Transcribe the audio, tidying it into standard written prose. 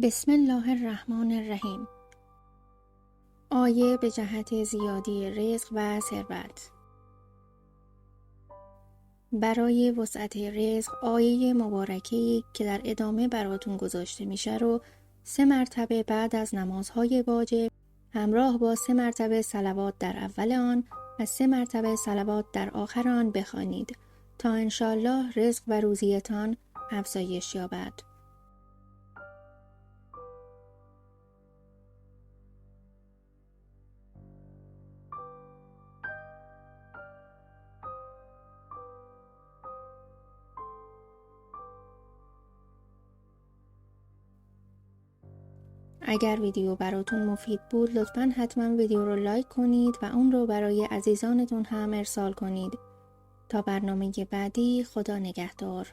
بسم الله الرحمن الرحیم. آیه به جهت زیادی رزق و ثروت. برای وسعت رزق آیه مبارکه‌ای که در ادامه براتون گذاشته میشه رو 3 مرتبه بعد از نمازهای واجب همراه با 3 مرتبه صلوات در اول آن و 3 مرتبه صلوات در آخر آن بخوانید تا انشالله رزق و روزیتان افزایش یابد. اگر ویدیو براتون مفید بود لطفاً حتما ویدیو رو لایک کنید و اون رو برای عزیزانتون هم ارسال کنید. تا برنامه بعدی، خدا نگهدار.